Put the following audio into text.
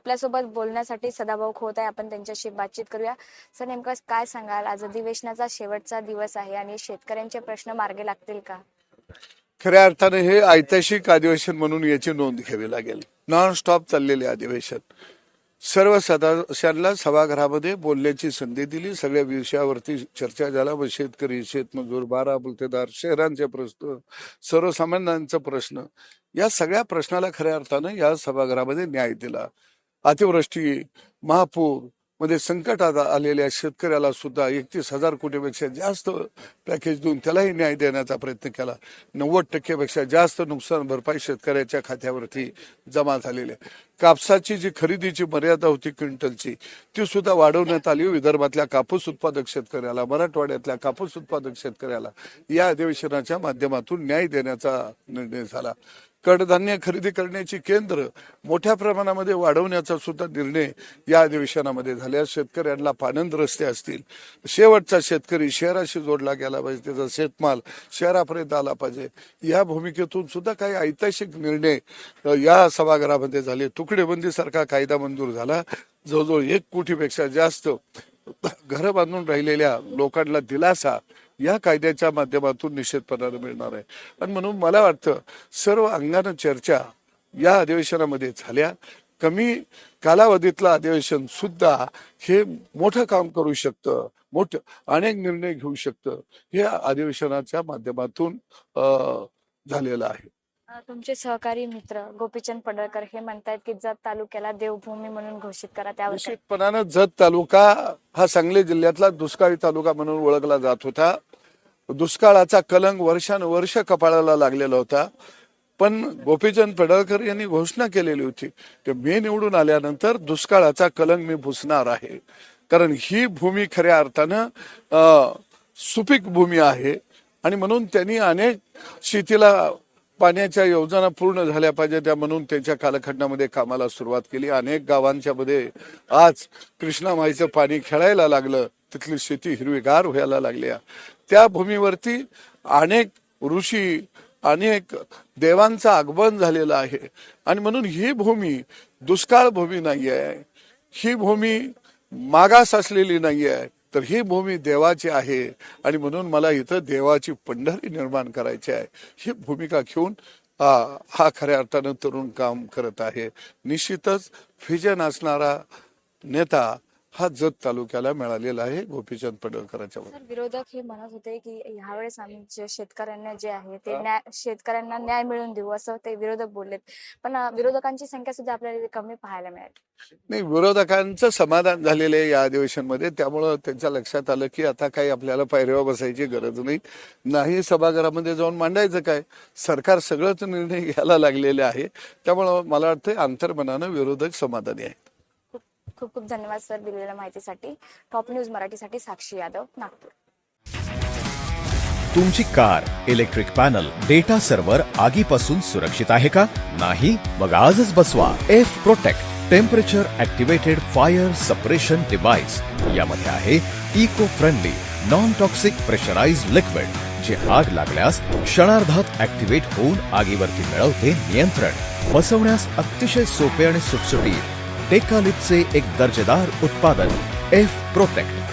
आपल्यासोबत बोलण्यासाठी सदाभाऊ खोत आहे. आपण त्यांच्याशी बातचीत करूया. सर, नेमकं काय सांगाल, आज अधिवेशनाचा शेवटचा दिवस आहे आणि शेतकऱ्यांचे प्रश्न मार्गी लागतील का? खऱ्या अर्थाने हे ऐतिहासिक अधिवेशन म्हणून याची नोंद घ्यावी लागेल. नॉन स्टॉप चाललेले अधिवेशन, सर्व सदस्यांना सभागृहामध्ये बोलण्याची संधी दिली. सगळ्या विषयावरती चर्चा झाला. व शेतकरी, शेतमजूर, बारा बुलतेदार, शहरांचे प्रश्न, सर्वसामान्यांचा प्रश्न, या सगळ्या प्रश्नाला खऱ्या अर्थानं या सभागृहामध्ये न्याय दिला. अतिवृष्टी, महापूर मध्ये संकटात आलेल्या शेतकऱ्याला सुद्धा 31,000 कोटीपेक्षा जास्त पॅकेज देऊन त्यालाही न्याय देण्याचा प्रयत्न केला. 90% पेक्षा जास्त नुकसान भरपाई शेतकऱ्याच्या खात्यावरती जमा झालेली आहे. कापसाची जी खरेदीची मर्यादा होती क्विंटलची, ती सुद्धा वाढवण्यात आली. विदर्भातल्या कापूस उत्पादक शेतकऱ्याला, मराठवाड्यातल्या कापूस उत्पादक शेतकऱ्याला या अधिवेशनाच्या माध्यमातून न्याय देण्याचा निर्णय झाला. कडधान्य खरेदी करण्याची केंद्र मोठ्या प्रमाणामध्ये वाढवण्याचा सुद्धा निर्णय या अधिवेशनामध्ये झाला. शेतकऱ्यांना पाणंद रस्ते असतील, शेवटचा शेतकरी शहराशी जोडला गेला पाहिजे, त्याचा शेतमाल शहरापर्यंत आला पाहिजे, या भूमिकेतून सुद्धा काही ऐतिहासिक निर्णय या सभागृहामध्ये झाले. तुकडेबंदी सारखा कायदा मंजूर झाला. जवळजवळ 1 कोटीपेक्षा जास्त घरं बांधून राहिलेल्या लोकांना दिलासा या कायद्याच्या माध्यमातून निश्चितपणाने मिळणार आहे. आणि म्हणून मला वाटतं सर्व अंगानं चर्चा या अधिवेशनामध्ये झाल्या. कमी कालावधीतलं अधिवेशन सुद्धा हे मोठं काम करू शकतं, मोठं अनेक निर्णय घेऊ शकतं, हे अधिवेशनाच्या माध्यमातून झालेलं आहे. तुमचे सहकारी मित्र गोपीचंद पडळकर हे म्हणतात की जत तालुक्याला देवभूमी म्हणून घोषित करा. त्यावर निश्चितपणानं जत तालुका हा सांगली जिल्ह्यातला दुष्काळी तालुका म्हणून ओळखला जात होता. दुष्काळाचा कलंक वर्षानुवर्ष कपाळाला लागलेला होता. पण गोपीचंद पडळकर यांनी घोषणा केलेली होती की मी निवडून आल्यानंतर दुष्काळाचा कलंक मी पुसणार आहे. कारण ही भूमी खऱ्या अर्थानं सुपीक भूमी आहे आणि म्हणून त्यांनी अनेक शेतीला पाण्याच्या योजना पूर्ण झाल्या पाहिजे त्या म्हणून त्यांच्या कालखंडामध्ये कामाला सुरुवात केली. अनेक गावांच्या मध्ये आज कृष्णामाईचं पाणी खेळायला लागलं, तिथली शेती हिरवीगार व्हायला लागली. त्या भूमीवरती अनेक ऋषी, अनेक देवांचं आगमन झालेलं आहे. आणि म्हणून ही भूमी दुष्काळ भूमी नाही आहे, ही भूमी मागास असलेली नाही आहे, तर ही भूमी देवाची आहे. आणि म्हणून मला इथं देवाची पंढरी निर्माण करायची आहे, ही भूमिका घेऊन हा खऱ्या अर्थानं तरुण काम करत आहे. निश्चितच व्हिजन असणारा नेता हा जत तालुक्याला मिळालेला आहे गोपीचंद पडळकरांच्या. विरोधक हे म्हणत होते की ह्यावेळेस आम्ही शेतकऱ्यांना जे आहे ते शेतकऱ्यांना न्याय मिळवून देऊ असं ते विरोधक बोललेत. पण विरोधकांची संख्या सुद्धा आपल्याला कमी पाहायला मिळाली. नाही, विरोधकांचं समाधान झालेलं आहे या अधिवेशनमध्ये. त्यामुळं त्यांच्या लक्षात आलं की आता काही आपल्याला पायऱ्यावर बसायची गरज नाही. सभागृहामध्ये जाऊन मांडायचं काय, सरकार सगळंच निर्णय घ्यायला लागलेले आहे. त्यामुळं मला वाटतं अंतर्मनानं विरोधक समाधानी आहेत. खूप खूप धन्यवाद सर दिलेल्या माहितीसाठी. टॉप न्यूज मराठीसाठी साक्षी यादव, नागपूर. तुमची car, electric panel, data server आगीपासून सुरक्षित आहे का? नाही? मग आजच बसवा F protect temperature activated fire suppression device. यामध्ये आहे eco friendly non toxic pressurized liquid, जे आग लागल्यास क्षणार्धात ऍक्टिव्हेट होऊन आगीवरती मिळवते नियंत्रण. बसवण्यास अतिशय सोपे आणि सुटसुटीत टेकालिपचे एक दर्जेदार उत्पादन एफ प्रोटेक्ट.